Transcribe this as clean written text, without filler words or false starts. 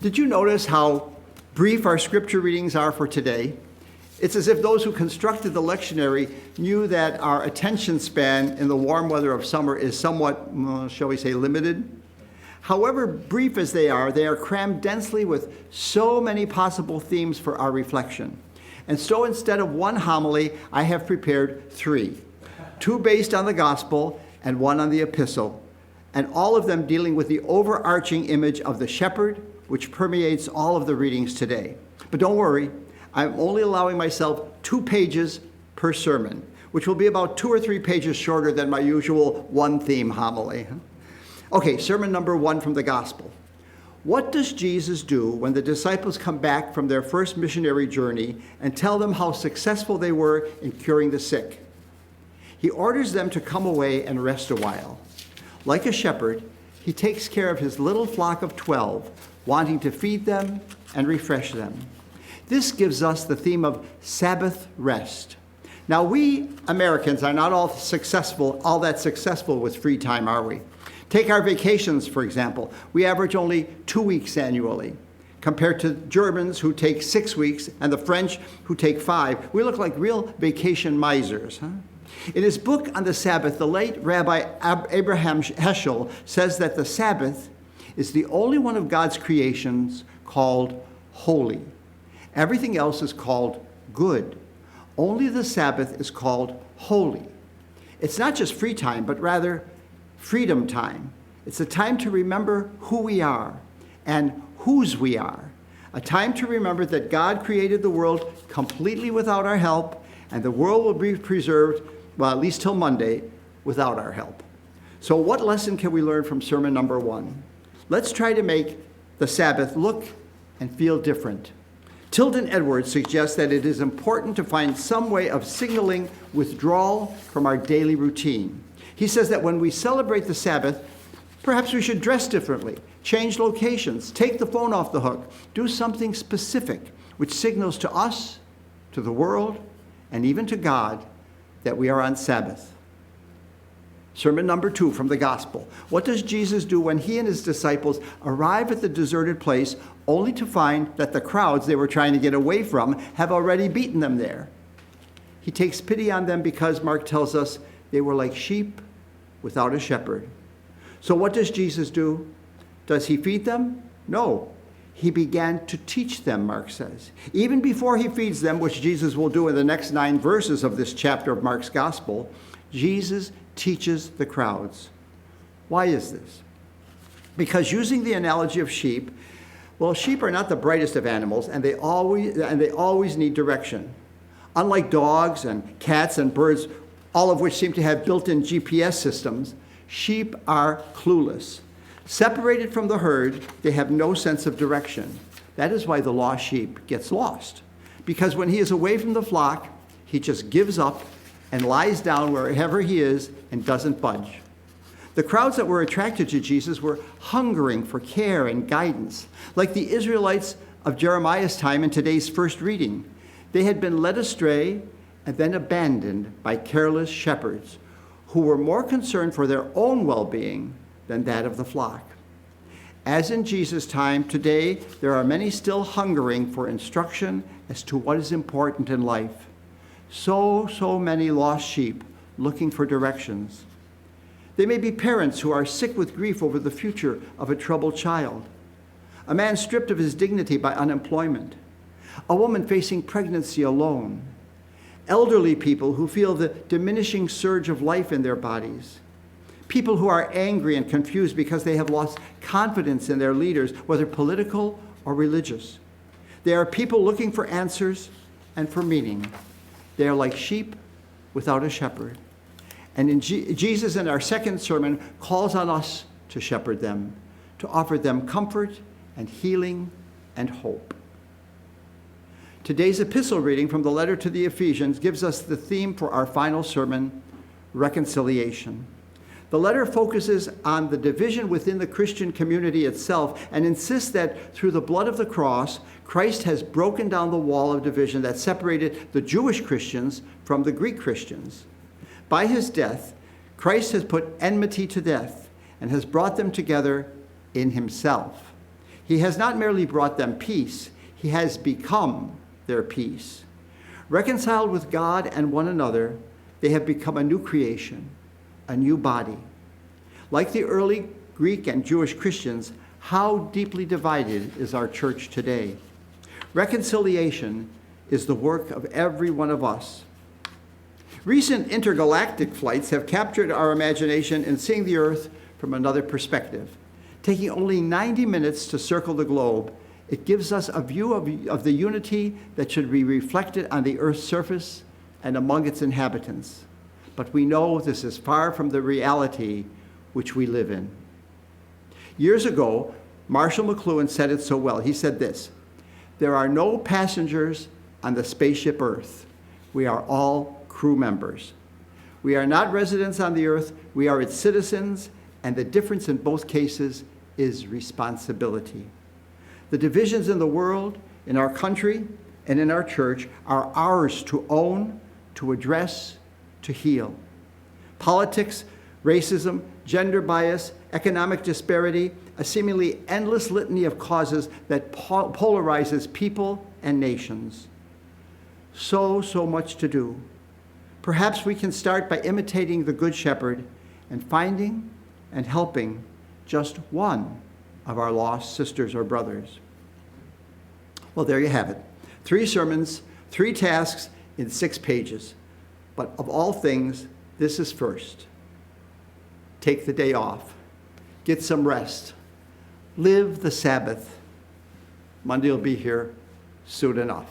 Did you notice how brief our scripture readings are for today? It's as if those who constructed the lectionary knew that our attention span in the warm weather of summer is somewhat, shall we say, limited. However brief as they are crammed densely with so many possible themes for our reflection. And so instead of one homily, I have prepared three. Two based on the gospel and one on the epistle, and all of them dealing with the overarching image of the shepherd, which permeates all of the readings today. But don't worry, I'm only allowing myself 2 pages per sermon, which will be about 2 or 3 pages shorter than my usual one-theme homily. Okay, sermon number 1 from the gospel. What does Jesus do when the disciples come back from their first missionary journey and tell them how successful they were in curing the sick? He orders them to come away and rest a while. Like a shepherd, he takes care of his little flock of 12, wanting to feed them and refresh them. This gives us the theme of Sabbath rest. Now, we Americans are not all that successful with free time, are we? Take our vacations, for example. We average only 2 weeks annually, compared to Germans who take 6 weeks and the French who take 5. We look like real vacation misers, huh? In his book on the Sabbath, the late Rabbi Abraham Heschel says that the Sabbath is the only one of God's creations called holy. Everything else is called good. Only the Sabbath is called holy. It's not just free time, but rather freedom time. It's a time to remember who we are and whose we are. A time to remember that God created the world completely without our help, and the world will be preserved, well, at least till Monday, without our help. So what lesson can we learn from sermon number 1? Let's try to make the Sabbath look and feel different. Tilden Edwards suggests that it is important to find some way of signaling withdrawal from our daily routine. He says that when we celebrate the Sabbath, perhaps we should dress differently, change locations, take the phone off the hook, do something specific which signals to us, to the world, and even to God that we are on Sabbath. Sermon number 2 from the gospel. What does Jesus do when he and his disciples arrive at the deserted place only to find that the crowds they were trying to get away from have already beaten them there? He takes pity on them because, Mark tells us, they were like sheep without a shepherd. So what does Jesus do? Does he feed them? No. He began to teach them, Mark says. Even before he feeds them, which Jesus will do in the next 9 verses of this chapter of Mark's gospel, Jesus teaches the crowds. Why is this? Because using the analogy of sheep, well, sheep are not the brightest of animals, and they always need direction. Unlike dogs and cats and birds, all of which seem to have built-in GPS systems, sheep are clueless. Separated from the herd, they have no sense of direction. That is why the lost sheep gets lost. Because when he is away from the flock, he just gives up and lies down wherever he is and doesn't budge. The crowds that were attracted to Jesus were hungering for care and guidance. Like the Israelites of Jeremiah's time in today's first reading, they had been led astray and then abandoned by careless shepherds who were more concerned for their own well-being than that of the flock. As in Jesus' time, today there are many still hungering for instruction as to what is important in life. So many lost sheep looking for directions. They may be parents who are sick with grief over the future of a troubled child, a man stripped of his dignity by unemployment, a woman facing pregnancy alone, elderly people who feel the diminishing surge of life in their bodies, people who are angry and confused because they have lost confidence in their leaders, whether political or religious. They are people looking for answers and for meaning. They are like sheep without a shepherd. And Jesus, in our second sermon, calls on us to shepherd them, to offer them comfort and healing and hope. Today's epistle reading from the letter to the Ephesians gives us the theme for our final sermon, reconciliation. The letter focuses on the division within the Christian community itself and insists that through the blood of the cross, Christ has broken down the wall of division that separated the Jewish Christians from the Greek Christians. By his death, Christ has put enmity to death and has brought them together in himself. He has not merely brought them peace, he has become their peace. Reconciled with God and one another, they have become a new creation, a new body. Like the early Greek and Jewish Christians, how deeply divided is our church today? Reconciliation is the work of every one of us. Recent intergalactic flights have captured our imagination in seeing the Earth from another perspective. Taking only 90 minutes to circle the globe, it gives us a view of the unity that should be reflected on the Earth's surface and among its inhabitants. But we know this is far from the reality which we live in. Years ago, Marshall McLuhan said it so well. He said this: "There are no passengers on the spaceship Earth. We are all crew members. We are not residents on the Earth, we are its citizens, and the difference in both cases is responsibility. The divisions in the world, in our country, and in our church are ours to own, to address, to heal. Politics, racism, gender bias, economic disparity, a seemingly endless litany of causes that polarizes people and nations. So much to do. Perhaps we can start by imitating the Good Shepherd and finding and helping just one of our lost sisters or brothers." Well, there you have it. 3 sermons, 3 tasks in 6 pages. But of all things, this is first. Take the day off. Get some rest. Live the Sabbath. Monday will be here soon enough.